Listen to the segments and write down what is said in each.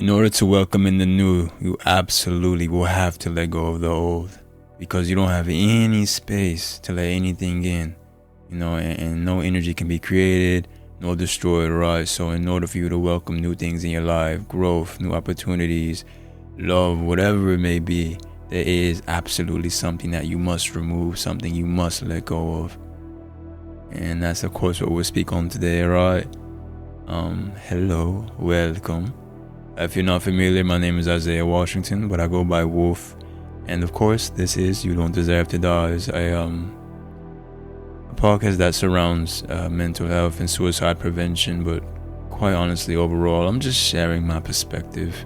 In order to welcome in the new, you absolutely will have to let go of the old, because you don't have any space to let anything in, and no energy can be created nor destroyed, right? So in order for you to welcome new things in your life, growth, new opportunities, love, whatever it may be, there is absolutely something that you must remove, something you must let go of. And that's of course what we'll speak on today, right? Hello, welcome. If you're not familiar, my name is Isaiah Washington, but I go by Wolf. And of course, this is You Don't Deserve to Die. It's a podcast that surrounds mental health and suicide prevention, but quite honestly, overall, I'm just sharing my perspective.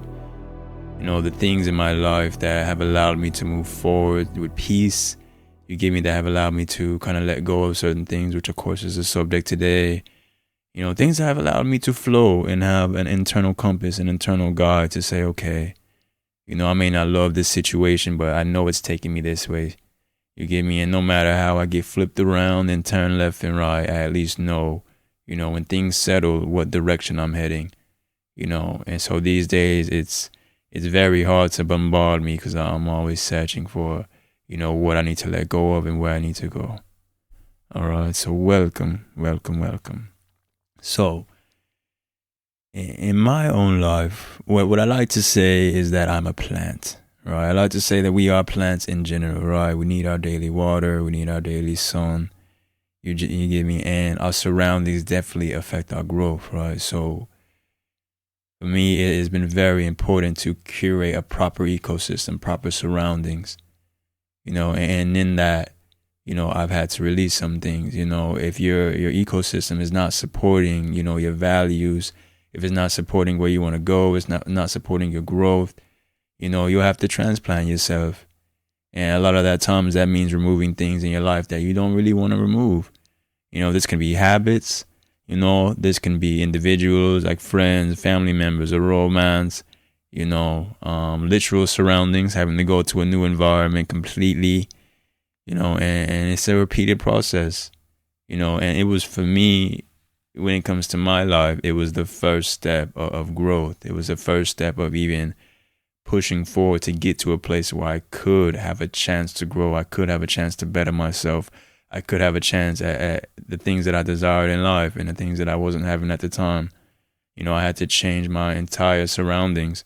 The things in my life that have allowed me to move forward with peace. You give me that have allowed me to kind of let go of certain things, which of course is the subject today. Things that have allowed me to flow and have an internal compass, an internal guide to say, okay, I may not love this situation, but I know it's taking me this way. You get me? And no matter how I get flipped around and turn left and right, I at least know, when things settle, what direction I'm heading, And so these days, it's very hard to bombard me because I'm always searching for, what I need to let go of and where I need to go. All right. So welcome. So, in my own life, what I like to say is that I'm a plant, right? I like to say that we are plants in general, right? We need our daily water, we need our daily sun, you get me? And our surroundings definitely affect our growth, right? So, for me, it has been very important to curate a proper ecosystem, proper surroundings, and in that, I've had to release some things, if your ecosystem is not supporting, your values, if it's not supporting where you want to go, it's not supporting your growth, you'll have to transplant yourself. And a lot of that times that means removing things in your life that you don't really want to remove. This can be habits, this can be individuals like friends, family members, a romance, literal surroundings, having to go to a new environment completely. And it's a repeated process, and it was for me, when it comes to my life, it was the first step of growth. It was the first step of even pushing forward to get to a place where I could have a chance to grow. I could have a chance to better myself. I could have a chance at the things that I desired in life and the things that I wasn't having at the time. I had to change my entire surroundings.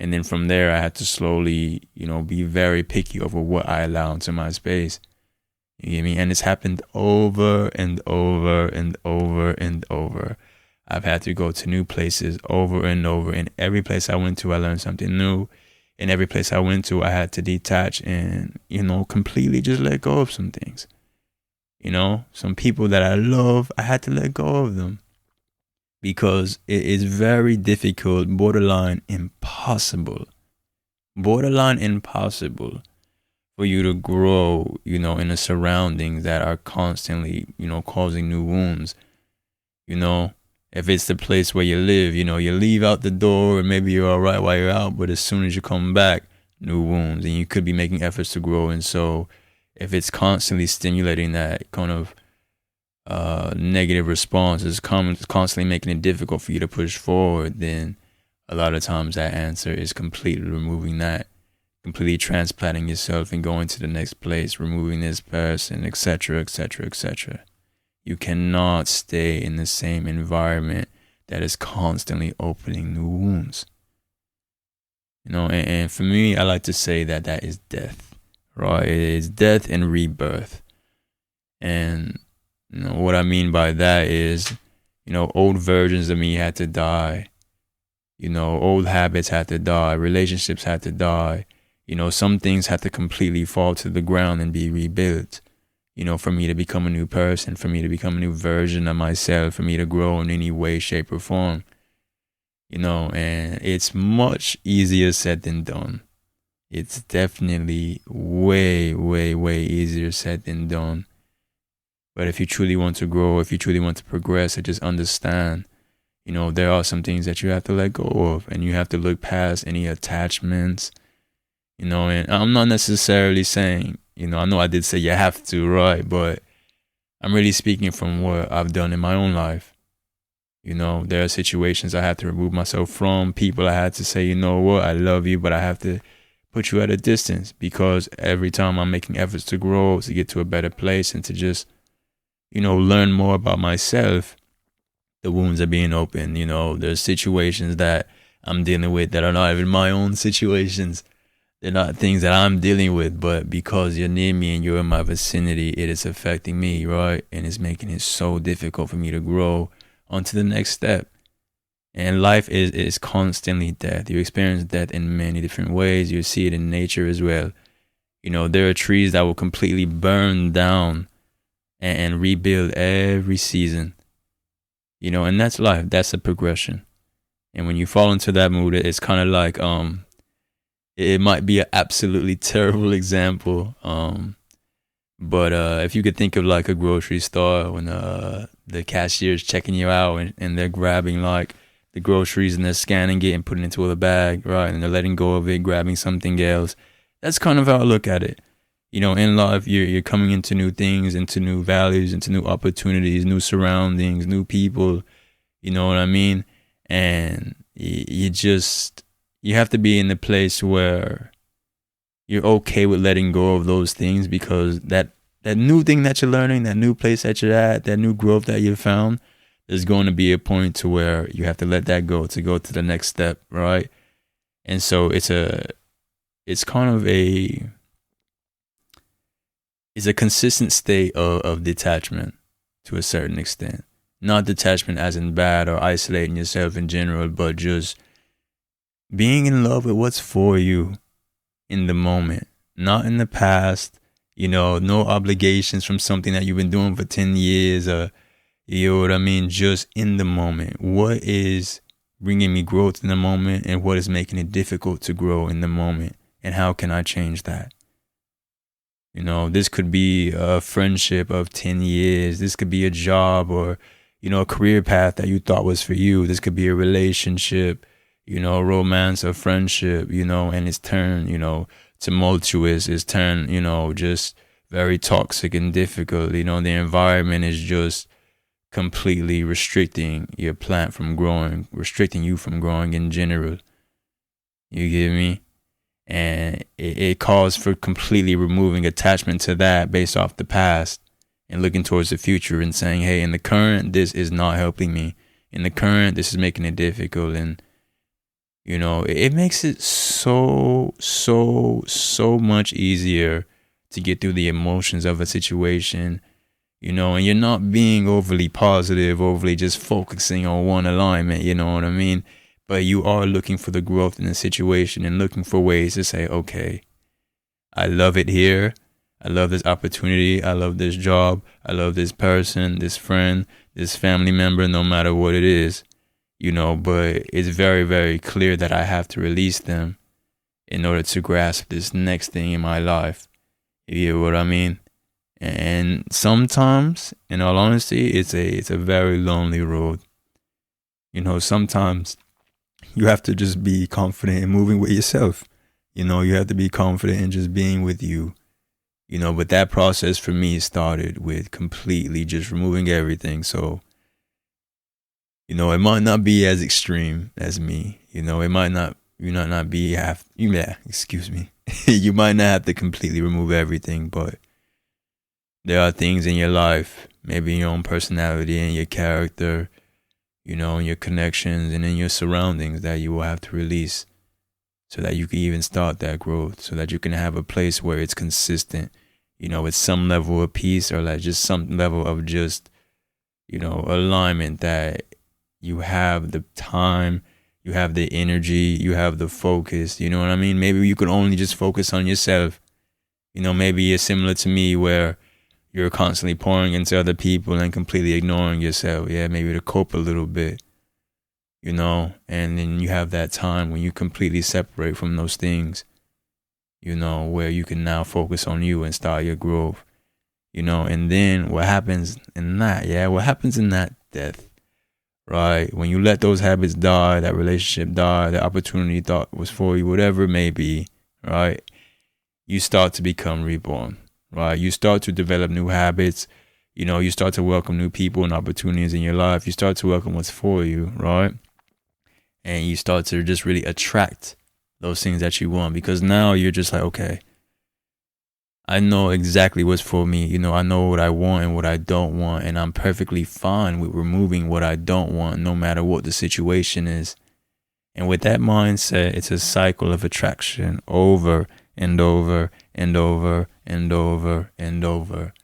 And then from there, I had to slowly, be very picky over what I allow into my space. You get me? And it's happened over and over and over and over. I've had to go to new places over and over. And every place I went to, I learned something new. And every place I went to, I had to detach and, completely just let go of some things. Some people that I love, I had to let go of them. Because it is very difficult, borderline impossible for you to grow, in the surroundings that are constantly, causing new wounds. If it's the place where you live, you leave out the door and maybe you're all right while you're out, but as soon as you come back, new wounds, and you could be making efforts to grow. And so if it's constantly stimulating that kind of negative response, is constantly making it difficult for you to push forward, then a lot of times that answer is completely removing that, completely transplanting yourself and going to the next place, removing this person, etc., etc., etc. You cannot stay in the same environment that is constantly opening new wounds. And for me, I like to say that is death, right? It is death and rebirth. And what I mean by that is, old versions of me had to die. Old habits had to die. Relationships had to die. Some things had to completely fall to the ground and be rebuilt, for me to become a new person, for me to become a new version of myself, for me to grow in any way, shape, or form. And it's much easier said than done. It's definitely way, way, way easier said than done. But if you truly want to grow, if you truly want to progress, or just understand, there are some things that you have to let go of, and you have to look past any attachments, and I'm not necessarily saying, I know I did say you have to, right? But I'm really speaking from what I've done in my own life. There are situations I had to remove myself from, people I had to say, you know what, I love you, but I have to put you at a distance, because every time I'm making efforts to grow, to get to a better place, and to just, learn more about myself, the wounds are being opened. There's situations that I'm dealing with that are not even my own situations. They're not things that I'm dealing with, but because you're near me and you're in my vicinity, it is affecting me, right? And it's making it so difficult for me to grow onto the next step. And life is constantly death. You experience death in many different ways. You see it in nature as well. There are trees that will completely burn down and rebuild every season. And that's life. That's a progression. And when you fall into that mood, it's kind of like it might be an absolutely terrible example. But if you could think of like a grocery store, when the cashier's checking you out, and they're grabbing like the groceries and they're scanning it and putting it into a bag, right? And they're letting go of it, grabbing something else. That's kind of how I look at it. In life, you're coming into new things, into new values, into new opportunities, new surroundings, new people. You know what I mean? And you have to be in the place where you're okay with letting go of those things, because that new thing that you're learning, that new place that you're at, that new growth that you've found, there's going to be a point to where you have to let that go to go to the next step, right? And so it's kind of a consistent state of detachment to a certain extent. Not detachment as in bad or isolating yourself in general, but just being in love with what's for you in the moment, not in the past. No obligations from something that you've been doing for 10 years, or you know what I mean? Just in the moment. What is bringing me growth in the moment, and what is making it difficult to grow in the moment, and how can I change that? This could be a friendship of 10 years. This could be a job, or, a career path that you thought was for you. This could be a relationship, romance or friendship, and it's turned, tumultuous. It's turned, just very toxic and difficult. The environment is just completely restricting your plant from growing, restricting you from growing in general. You get me? And it calls for completely removing attachment to that based off the past, and looking towards the future and saying, hey, in the current, this is not helping me. In the current, this is making it difficult. And, it makes it so much easier to get through the emotions of a situation, and you're not being overly positive, overly just focusing on one alignment, you know what I mean? But you are looking for the growth in the situation and looking for ways to say, okay, I love it here. I love this opportunity. I love this job. I love this person, this friend, this family member, no matter what it is, but it's very, very clear that I have to release them in order to grasp this next thing in my life. You know what I mean? And sometimes, in all honesty, it's a very lonely road. Sometimes you have to just be confident in moving with yourself. You have to be confident in just being with you. But that process for me started with completely just removing everything. So, it might not be as extreme as me. It might not, not be excuse me. You might not have to completely remove everything, but there are things in your life, maybe in your own personality and your character, and your connections and in your surroundings, that you will have to release, so that you can even start that growth, so that you can have a place where it's consistent, with some level of peace, or like just some level of just, alignment, that you have the time, you have the energy, you have the focus, you know what I mean? Maybe you could only just focus on yourself. Maybe you're similar to me, where you're constantly pouring into other people and completely ignoring yourself. Yeah, maybe to cope a little bit, and then you have that time when you completely separate from those things, where you can now focus on you and start your growth, and then what happens in that? Yeah, what happens in that death, right? When you let those habits die, that relationship die, the opportunity you thought was for you, whatever it may be, right? You start to become reborn. Right, you start to develop new habits. You start to welcome new people and opportunities in your life. You start to welcome what's for you, right? And you start to just really attract those things that you want, because now you're just like, okay, I know exactly what's for me. I know what I want and what I don't want, and I'm perfectly fine with removing what I don't want, no matter what the situation is. And with that mindset, it's a cycle of attraction over and over and over and over and over.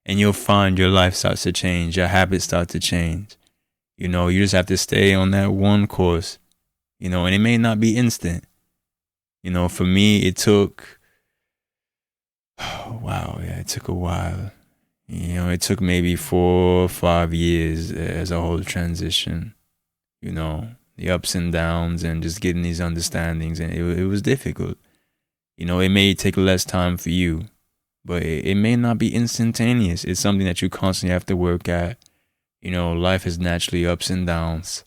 And you'll find your life starts to change. Your habits start to change. You just have to stay on that one course, and it may not be instant. For me, it took, it took a while. It took maybe 4 or 5 years as a whole transition, the ups and downs and just getting these understandings. And it was difficult. It may take less time for you, but it may not be instantaneous. It's something that you constantly have to work at. Life is naturally ups and downs,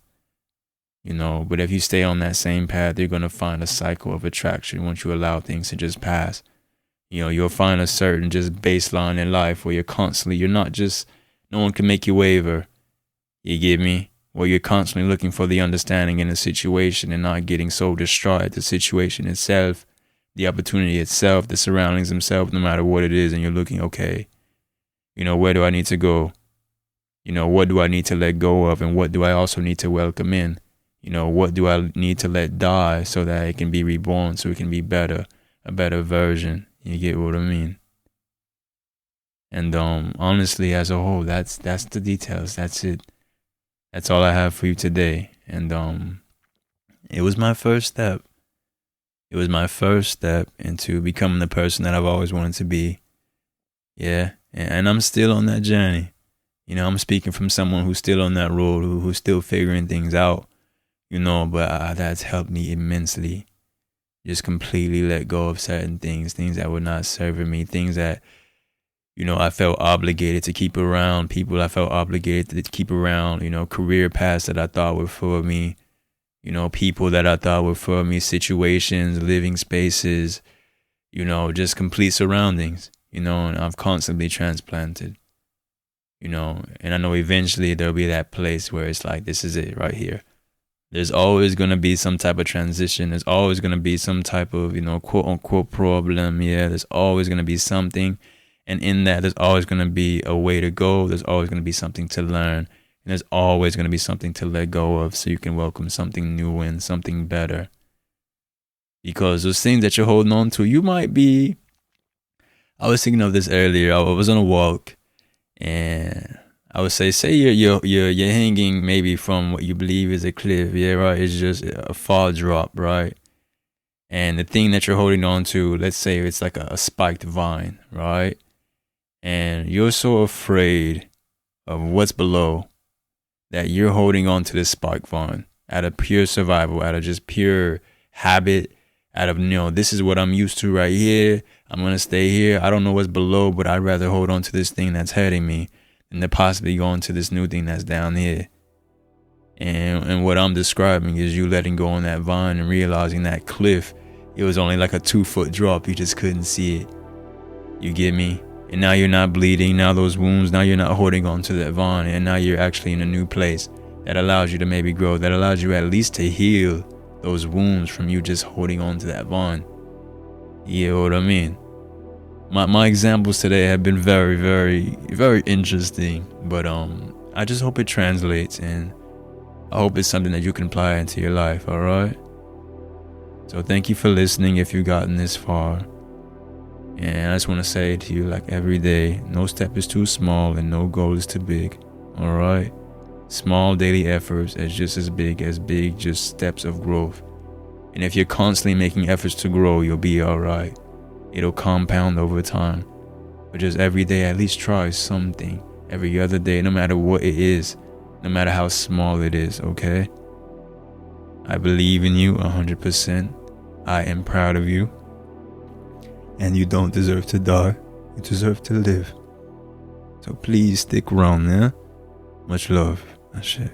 but if you stay on that same path, you're going to find a cycle of attraction once you allow things to just pass. You'll find a certain just baseline in life where no one can make you waver. You get me? Where you're constantly looking for the understanding in the situation and not getting so distraught at the situation itself, the opportunity itself, the surroundings themselves, no matter what it is. And you're looking, okay, where do I need to go? What do I need to let go of? And what do I also need to welcome in? What do I need to let die so that it can be reborn, so it can be better, a better version? You get what I mean? And honestly, as a whole, that's the details. That's it. That's all I have for you today. And it was my first step. It was my first step into becoming the person that I've always wanted to be. Yeah, and I'm still on that journey. I'm speaking from someone who's still on that road, who's still figuring things out. But that's helped me immensely. Just completely let go of certain things that were not serving me, things that, I felt obligated to keep around, people I felt obligated to keep around, career paths that I thought were for me, people that I thought were for me, situations, living spaces, just complete surroundings, and I've constantly transplanted, and I know eventually there'll be that place where it's like, this is it right here. There's always going to be some type of transition. There's always going to be some type of, quote unquote problem. Yeah, there's always going to be something. And in that, there's always going to be a way to go. There's always going to be something to learn. And there's always going to be something to let go of so you can welcome something new in, something better. Because those things that you're holding on to, you might be... I was thinking of this earlier. I was on a walk and... I would say you're hanging maybe from what you believe is a cliff, yeah, right? It's just a fall drop, right? And the thing that you're holding on to, let's say it's like a spiked vine, right? And you're so afraid of what's below that you're holding on to this spiked vine out of pure survival, out of just pure habit, out of, this is what I'm used to right here. I'm going to stay here. I don't know what's below, but I'd rather hold on to this thing that's hurting me and to possibly go into this new thing that's down here. And what I'm describing is you letting go on that vine and realizing that cliff, it was only like a 2-foot drop. You just couldn't see it. You get me? And now you're not bleeding. Now those wounds, now you're not holding on to that vine. And now you're actually in a new place that allows you to maybe grow, that allows you at least to heal those wounds from you just holding on to that vine. You know what I mean? My examples today have been very, very, very interesting, but I just hope it translates, and I hope it's something that you can apply into your life, all right? So thank you for listening if you've gotten this far. And I just want to say to you, like every day, no step is too small and no goal is too big, all right? Small daily efforts is just as big just steps of growth. And if you're constantly making efforts to grow, you'll be all right. It'll compound over time. But just every day, at least try something. Every other day, no matter what it is, no matter how small it is, okay? I believe in you 100%. I am proud of you. And you don't deserve to die. You deserve to live. So please stick around, yeah? Much love. That's it.